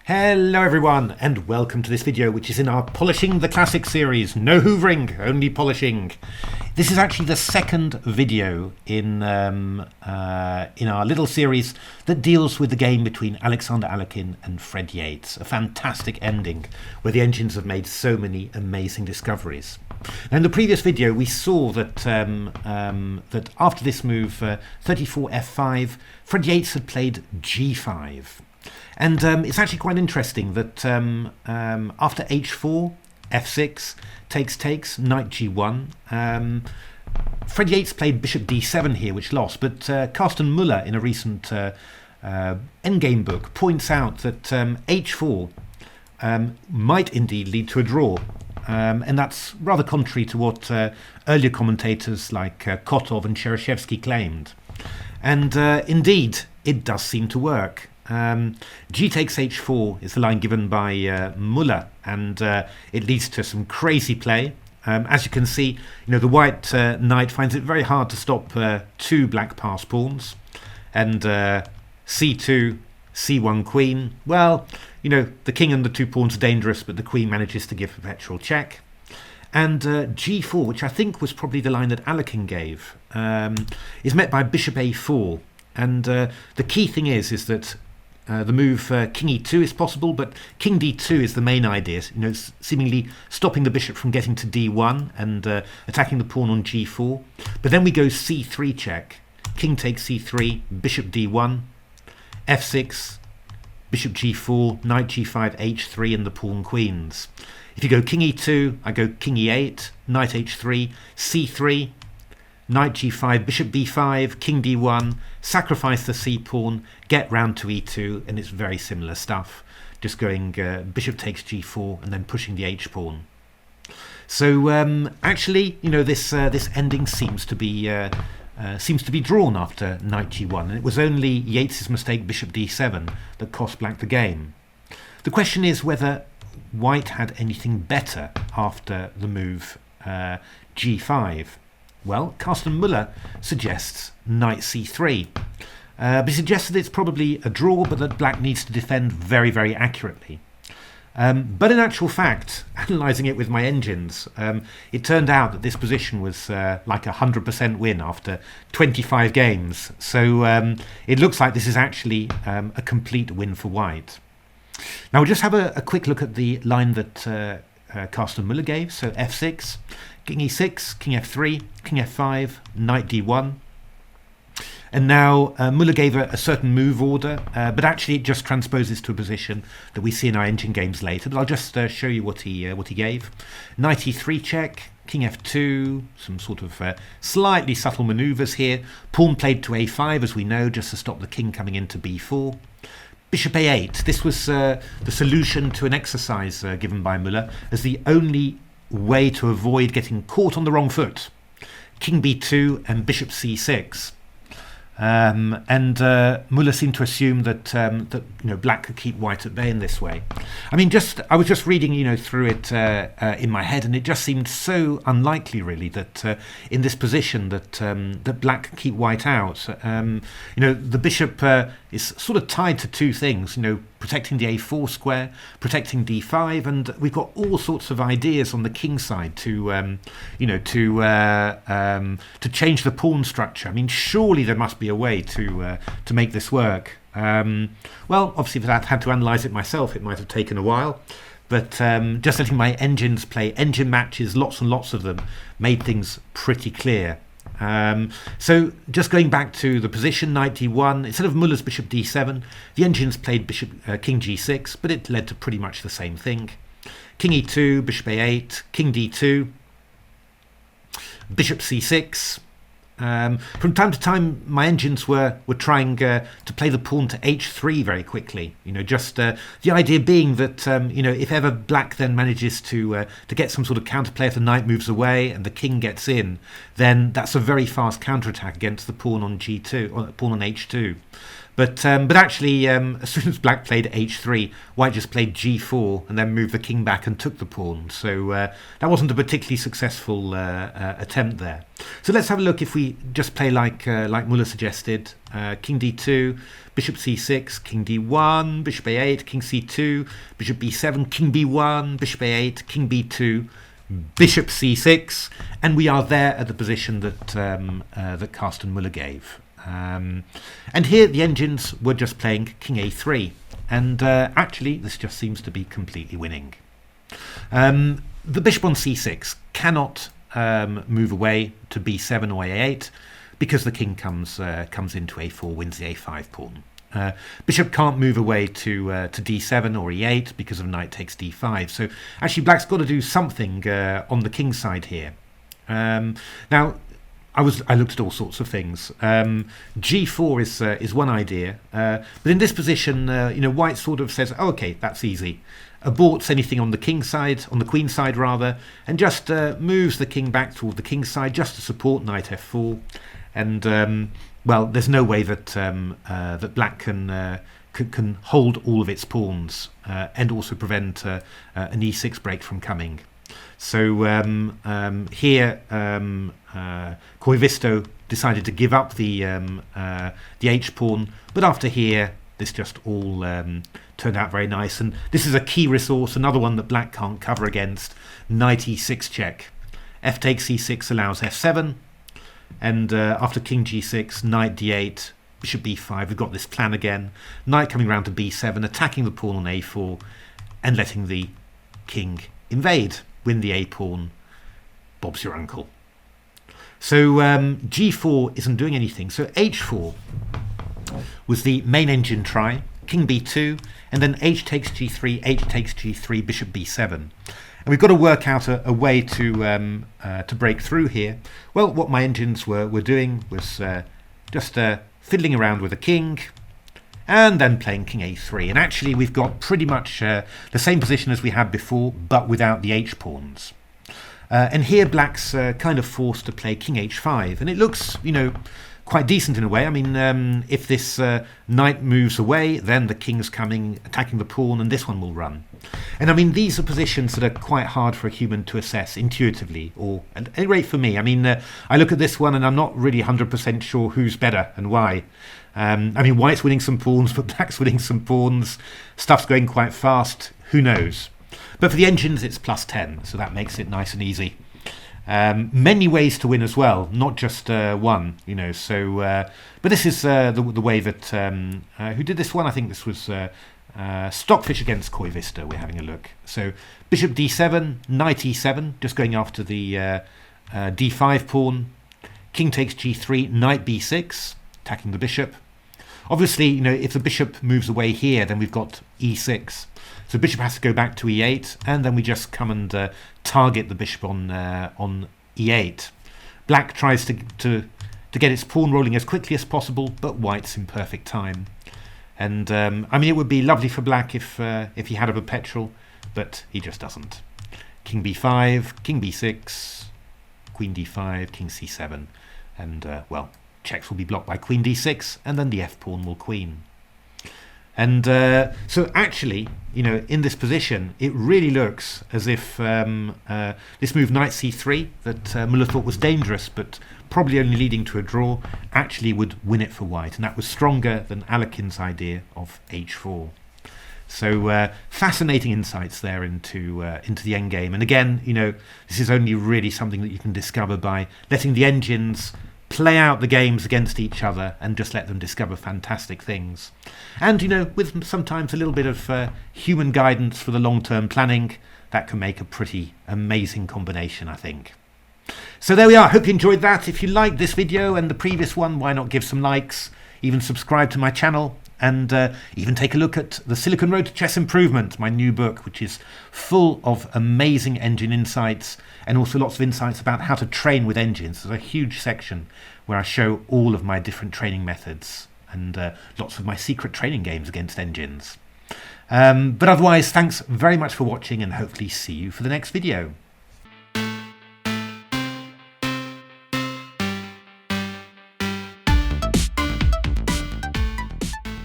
Hello everyone, and welcome to this video, which is in our Polishing the Classic series. No hoovering, only polishing. This is actually the second video in our little series that deals with the game between Alexander Alekhine and Fred Yates. A fantastic ending where the engines have made so many amazing discoveries. Now, in the previous video we saw that that after this move 34 f5, Fred Yates had played g5. And it's actually quite interesting that after h4, f6, takes, knight g1, Fred Yates played bishop d7 here, which lost, but Karsten Muller in a recent endgame book points out that h4 might indeed lead to a draw. And that's rather contrary to what earlier commentators like Kotov and Chereshevsky claimed. And indeed, it does seem to work. G takes h4 is the line given by Muller, and it leads to some crazy play. As you can see, the white knight finds it very hard to stop two black pass pawns, and c2, c1 queen. Well, the king and the two pawns are dangerous, but the queen manages to give perpetual check. And g4, which I think was probably the line that Alekhine gave, is met by bishop a4. And the key thing is that the move king e2 is possible, but king d2 is the main idea, seemingly stopping the bishop from getting to d1 and attacking the pawn on g4. But then we go c3 check, king takes c3, bishop d1, f6, bishop g4, knight g5, h3, and the pawn queens. If you go king e2, I go king e8, knight h3, c3, knight g5, bishop b5, king d1, sacrifice the c-pawn, get round to e2, and it's very similar stuff. Just going bishop takes g4 and then pushing the h-pawn. So actually, this ending seems to be drawn after knight g1, and it was only Yates's mistake bishop d7 that cost black the game. The question is whether white had anything better after the move g5. Well, Karsten Muller suggests knight c3, but he suggests that it's probably a draw, but that black needs to defend very, very accurately. But in actual fact, analysing it with my engines, it turned out that this position was like a 100% win after 25 games. So it looks like this is actually a complete win for white. Now we'll just have a quick look at the line that Karsten Muller gave. So f6, king e6, king f3, king f5, knight d1. And now Muller gave a certain move order, but actually it just transposes to a position that we see in our engine games later. But I'll just show you what he gave. Knight e3 check, king f2, some sort of slightly subtle manoeuvres here. Pawn played to a5, as we know, just to stop the king coming into b4. Bishop a8. This was the solution to an exercise given by Muller as the only way to avoid getting caught on the wrong foot. King b2 and bishop c6. And Muller seemed to assume that black could keep white at bay in this way. I mean, I was just reading through it in my head, and it just seemed so unlikely, really, that in this position that black could keep white out. The bishop is sort of tied to two things. Protecting the a4 square, protecting d5, and we've got all sorts of ideas on the king side to change the pawn structure. I mean, surely there must be a way to make this work. Well, obviously, if I had to analyse it myself, it might have taken a while. But just letting my engines play engine matches, lots and lots of them, made things pretty clear. So just going back to the position, knight d1, instead of Muller's bishop d7, the engines played king g6, but it led to pretty much the same thing. King e2, bishop a8, king d2, bishop c6. From time to time, my engines were trying to play the pawn to h3 very quickly. The idea being that if ever black then manages to get some sort of counterplay if the knight moves away and the king gets in, then that's a very fast counterattack against the pawn on g2 or pawn on h2. But actually, as soon as black played h3, white just played g4 and then moved the king back and took the pawn. So that wasn't a particularly successful attempt there. So let's have a look if we just play like Muller suggested. King d2, bishop c6, king d1, bishop a8, king c2, bishop b7, king b1, bishop a8, king b2, bishop c6, and we are there at the position that that Karsten Muller gave. And here the engines were just playing king a3, and actually this just seems to be completely winning. The bishop on c6 cannot move away to b7 or a8 because the king comes into a4, wins the a5 pawn. Bishop can't move away to d7 or e8 because of knight takes d5. So actually black's got to do something on the king side here. Now I looked at all sorts of things. G4 is one idea, but in this position, white sort of says, oh, okay, that's easy. Aborts anything on the king side, on the queen side rather, and just moves the king back toward the king side just to support knight f4. And well, there's no way that that black can hold all of its pawns and also prevent an e6 break from coming. So here Koivisto decided to give up the h pawn, but after here this just all turned out very nice, and this is a key resource, another one that black can't cover against. Knight e6 check, f takes e6 allows f7, and after king g6, knight d8, bishop b5, we've got this plan again, knight coming round to b7, attacking the pawn on a4 and letting the king invade, win the a pawn, Bob's your uncle. So g4 isn't doing anything, so h4 was the main engine try, king b2, and then h takes g3, h takes g3, bishop b7. And we've got to work out a way to break through here. Well, what my engines were doing was just fiddling around with the king, and then playing king a3. And actually we've got pretty much the same position as we had before, but without the h pawns. And here black's kind of forced to play king h5, and it looks, quite decent in a way. I mean, if this knight moves away, then the king's coming, attacking the pawn, and this one will run. And I mean, these are positions that are quite hard for a human to assess intuitively, or at any rate for me. I mean, I look at this one and I'm not really 100% sure who's better and why. I mean, white's winning some pawns, but black's winning some pawns. Stuff's going quite fast. Who knows? But for the engines, it's +10, so that makes it nice and easy. Many ways to win as well, not just one, so but this is the way that who did this one? I think this was Stockfish against Koivisto. We're having a look. So bishop d7, knight e7, just going after the d5 pawn, king takes g3, knight b6, attacking the bishop. Obviously, if the bishop moves away here, then we've got e6. So bishop has to go back to e8, and then we just come and target the bishop on e8. Black tries to get its pawn rolling as quickly as possible, but white's in perfect time. And I mean, it would be lovely for black if he had a perpetual, but he just doesn't. King b5, king b6, queen d5, king c7, and well, checks will be blocked by queen d6, and then the f pawn will queen. And so actually, in this position, it really looks as if this move knight c3 that Muller thought was dangerous, but probably only leading to a draw, actually would win it for white. And that was stronger than Alekhine's idea of h4. So fascinating insights there into the endgame. And again, this is only really something that you can discover by letting the engines play out the games against each other and just let them discover fantastic things. And, with sometimes a little bit of human guidance for the long-term planning, that can make a pretty amazing combination, I think. So there we are. Hope you enjoyed that. If you liked this video and the previous one, why not give some likes, even subscribe to my channel, and even take a look at The Silicon Road to Chess Improvement, my new book, which is full of amazing engine insights and also lots of insights about how to train with engines. There's a huge section where I show all of my different training methods and lots of my secret training games against engines. But otherwise, thanks very much for watching, and hopefully see you for the next video.